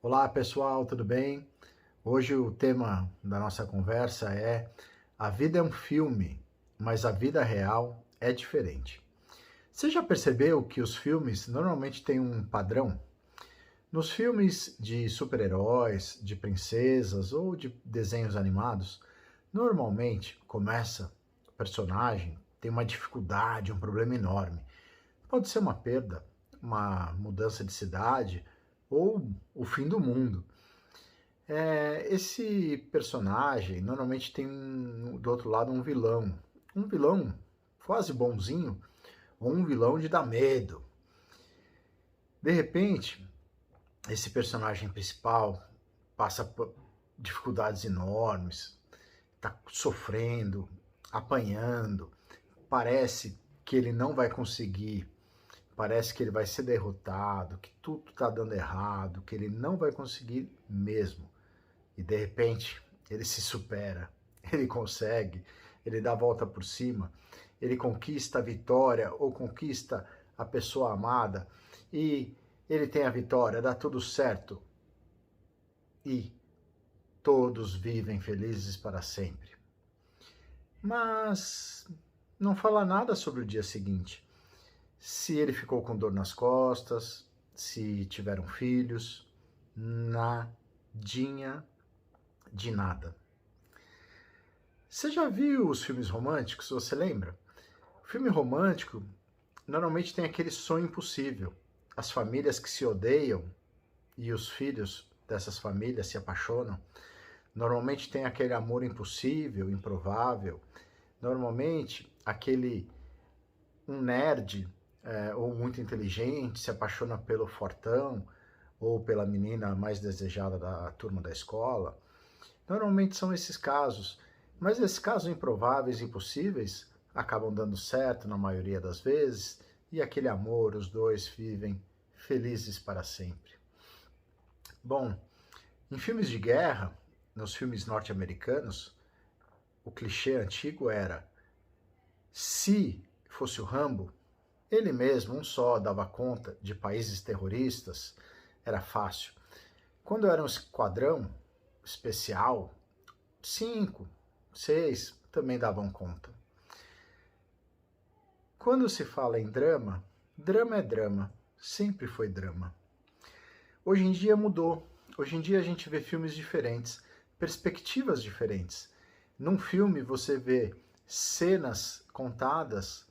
Olá pessoal, tudo bem? Hoje o tema da nossa conversa é: a vida é um filme, mas a vida real é diferente. Você já percebeu que os filmes normalmente têm um padrão? Nos filmes de super-heróis, de princesas ou de desenhos animados, normalmente começa o personagem tem uma dificuldade, um problema enorme. Pode ser uma perda, uma mudança de cidade ou o fim do mundo. Esse personagem normalmente tem do outro lado um vilão quase bonzinho, ou um vilão de dar medo. De repente, esse personagem principal passa por dificuldades enormes, está sofrendo, apanhando, parece que ele não vai conseguir, parece que ele vai ser derrotado, que tudo está dando errado, que ele não vai conseguir mesmo. E de repente ele se supera, ele consegue, ele dá a volta por cima, ele conquista a vitória ou conquista a pessoa amada e ele tem a vitória, dá tudo certo e todos vivem felizes para sempre. Mas não fala nada sobre o dia seguinte. Se ele ficou com dor nas costas, se tiveram filhos, nadinha de nada. Você já viu os filmes românticos? Você lembra? O filme romântico normalmente tem aquele sonho impossível. As famílias que se odeiam e os filhos dessas famílias se apaixonam. Normalmente tem aquele amor impossível, improvável. Normalmente um nerd ou muito inteligente se apaixona pelo fortão ou pela menina mais desejada da turma da escola. Normalmente são esses casos, mas esses casos improváveis e impossíveis acabam dando certo na maioria das vezes e aquele amor, os dois vivem felizes para sempre. Bom, em filmes de guerra, nos filmes norte-americanos, o clichê antigo era: se fosse o Rambo, ele mesmo, um só, dava conta de países terroristas, era fácil. Quando era um esquadrão especial, 5, 6 também davam conta. Quando se fala em drama, drama é drama, sempre foi drama. Hoje em dia mudou. Hoje em dia a gente vê filmes diferentes, perspectivas diferentes. Num filme você vê cenas contadas,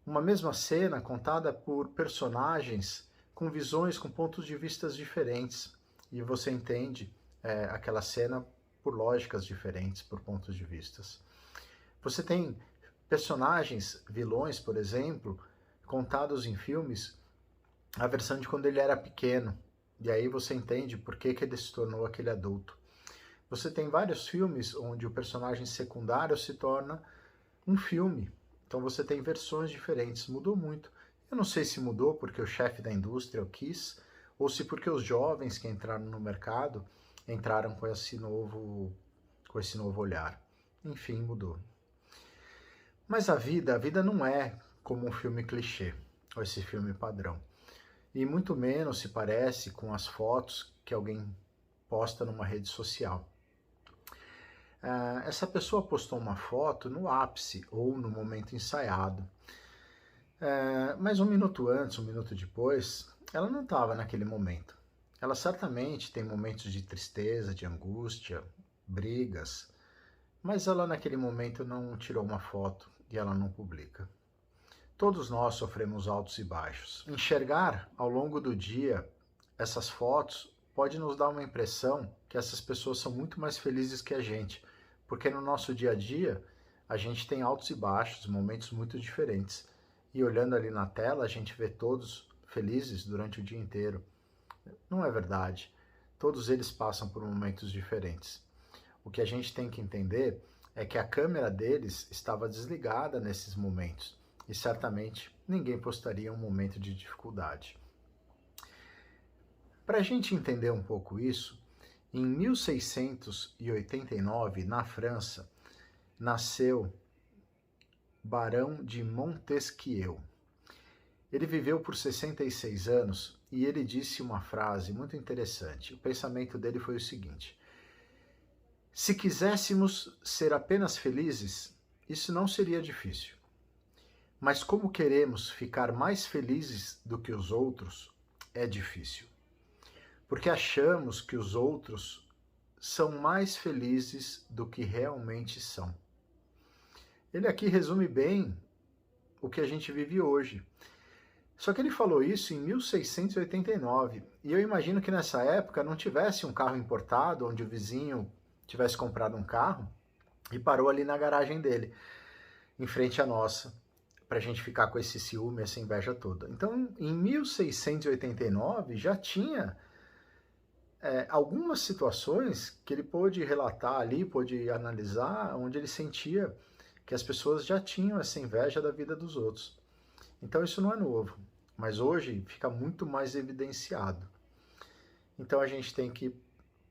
uma mesma cena contada por personagens com visões, com pontos de vista diferentes. E você entende aquela cena por lógicas diferentes, por pontos de vistas. Você tem personagens, vilões, por exemplo, contados em filmes, a versão de quando ele era pequeno. E aí você entende por que ele se tornou aquele adulto. Você tem vários filmes onde o personagem secundário se torna um filme. Então você tem versões diferentes. Mudou muito. Eu não sei se mudou porque o chefe da indústria o quis, ou se porque os jovens que entraram no mercado entraram com esse novo olhar. Enfim, mudou. Mas a vida não é como um filme clichê, ou esse filme padrão. E muito menos se parece com as fotos que alguém posta numa rede social. Essa pessoa postou uma foto no ápice ou no momento ensaiado. Mas um minuto antes, um minuto depois, ela não estava naquele momento. Ela certamente tem momentos de tristeza, de angústia, brigas, mas ela naquele momento não tirou uma foto e ela não publica. Todos nós sofremos altos e baixos. Enxergar ao longo do dia essas fotos pode nos dar uma impressão que essas pessoas são muito mais felizes que a gente, porque no nosso dia a dia a gente tem altos e baixos, momentos muito diferentes. E olhando ali na tela, a gente vê todos felizes durante o dia inteiro. Não é verdade. Todos eles passam por momentos diferentes. O que a gente tem que entender é que a câmera deles estava desligada nesses momentos e certamente ninguém postaria um momento de dificuldade. Para a gente entender um pouco isso, em 1689, na França, nasceu Barão de Montesquieu. Ele viveu por 66 anos e ele disse uma frase muito interessante. O pensamento dele foi o seguinte: se quiséssemos ser apenas felizes, isso não seria difícil. Mas como queremos ficar mais felizes do que os outros, é difícil. Porque achamos que os outros são mais felizes do que realmente são. Ele aqui resume bem o que a gente vive hoje. Só que ele falou isso em 1689, e eu imagino que nessa época não tivesse um carro importado, onde o vizinho tivesse comprado um carro e parou ali na garagem dele, em frente à nossa, para a gente ficar com esse ciúme, essa inveja toda. Então, em 1689, já tinha algumas situações que ele pôde relatar ali, pôde analisar, onde ele sentia que as pessoas já tinham essa inveja da vida dos outros. Então, isso não é novo, mas hoje fica muito mais evidenciado. Então, a gente tem que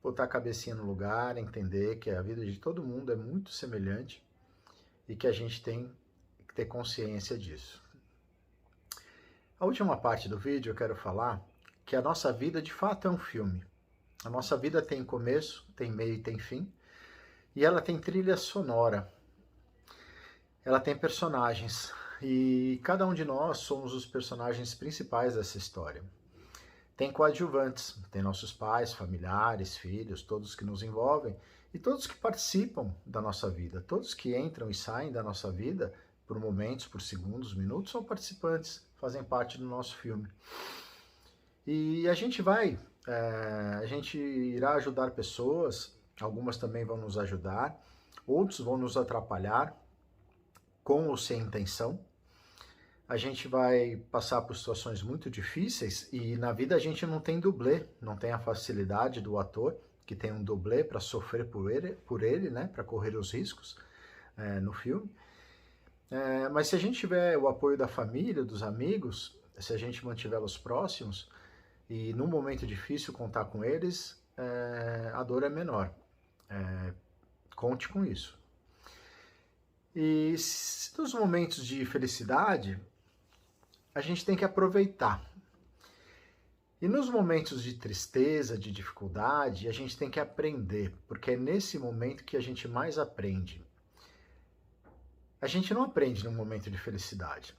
botar a cabecinha no lugar, entender que a vida de todo mundo é muito semelhante e que a gente tem que ter consciência disso. A última parte do vídeo eu quero falar que a nossa vida de fato é um filme. A nossa vida tem começo, tem meio e tem fim, e ela tem trilha sonora. Ela tem personagens, e cada um de nós somos os personagens principais dessa história. Tem coadjuvantes, tem nossos pais, familiares, filhos, todos que nos envolvem, e todos que participam da nossa vida, todos que entram e saem da nossa vida por momentos, por segundos, minutos, são participantes, fazem parte do nosso filme. E a gente a gente irá ajudar pessoas, algumas também vão nos ajudar, outros vão nos atrapalhar, com ou sem intenção. A gente vai passar por situações muito difíceis e na vida a gente não tem dublê, não tem a facilidade do ator, que tem um dublê para sofrer por ele, né, para correr os riscos no filme. Mas se a gente tiver o apoio da família, dos amigos, se a gente mantivê-los próximos e num momento difícil contar com eles, a dor é menor. Conte com isso. E nos momentos de felicidade, a gente tem que aproveitar. E nos momentos de tristeza, de dificuldade, a gente tem que aprender, porque é nesse momento que a gente mais aprende. A gente não aprende no momento de felicidade.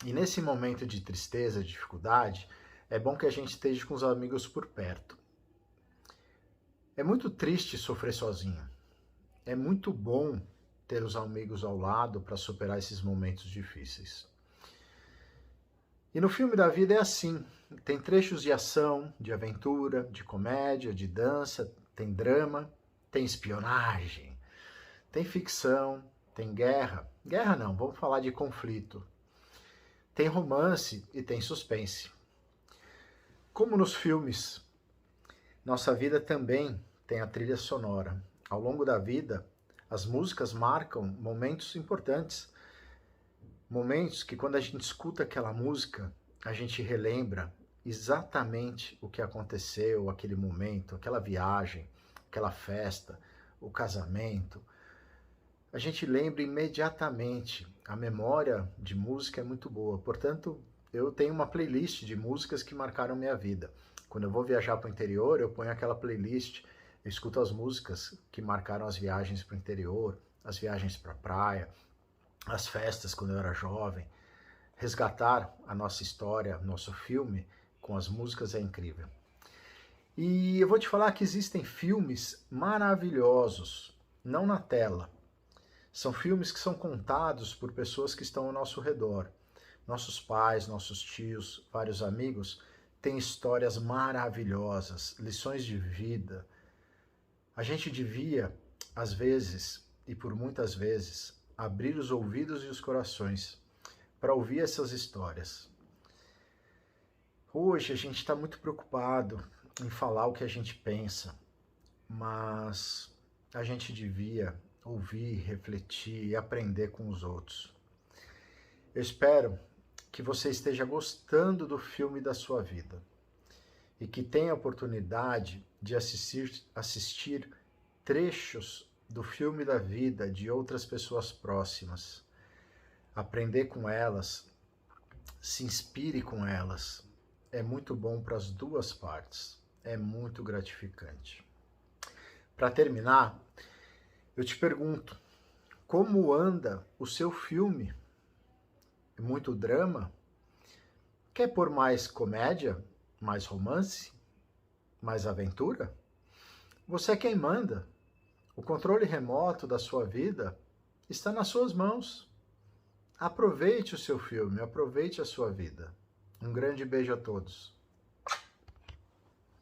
E nesse momento de tristeza, de dificuldade, é bom que a gente esteja com os amigos por perto. É muito triste sofrer sozinho. É muito bom ter os amigos ao lado para superar esses momentos difíceis. E no filme da vida é assim, tem trechos de ação, de aventura, de comédia, de dança, tem drama, tem espionagem, tem ficção, tem guerra. Guerra não, vamos falar de conflito. Tem romance e tem suspense. Como nos filmes, nossa vida também tem a trilha sonora. Ao longo da vida, as músicas marcam momentos importantes. Momentos que quando a gente escuta aquela música, a gente relembra exatamente o que aconteceu, aquele momento, aquela viagem, aquela festa, o casamento. A gente lembra imediatamente. A memória de música é muito boa. Portanto, eu tenho uma playlist de músicas que marcaram minha vida. Quando eu vou viajar para o interior, eu ponho aquela playlist, eu escuto as músicas que marcaram as viagens para o interior, as viagens para a praia, as festas quando eu era jovem. Resgatar a nossa história, nosso filme, com as músicas é incrível. E eu vou te falar que existem filmes maravilhosos, não na tela. São filmes que são contados por pessoas que estão ao nosso redor. Nossos pais, nossos tios, vários amigos têm histórias maravilhosas, lições de vida. A gente devia, às vezes, e por muitas vezes, abrir os ouvidos e os corações para ouvir essas histórias. Hoje a gente está muito preocupado em falar o que a gente pensa, mas a gente devia ouvir, refletir e aprender com os outros. Eu espero que você esteja gostando do filme da sua vida e que tenha a oportunidade de assistir trechos do filme da vida de outras pessoas próximas, aprender com elas se inspire com elas. É muito bom para as duas partes. É muito gratificante. Para terminar, eu te pergunto, como anda o seu filme? É muito drama? Quer pôr mais comédia? Mais romance? Mais aventura? Você é quem manda. O controle remoto da sua vida está nas suas mãos. Aproveite o seu filme, aproveite a sua vida. Um grande beijo a todos.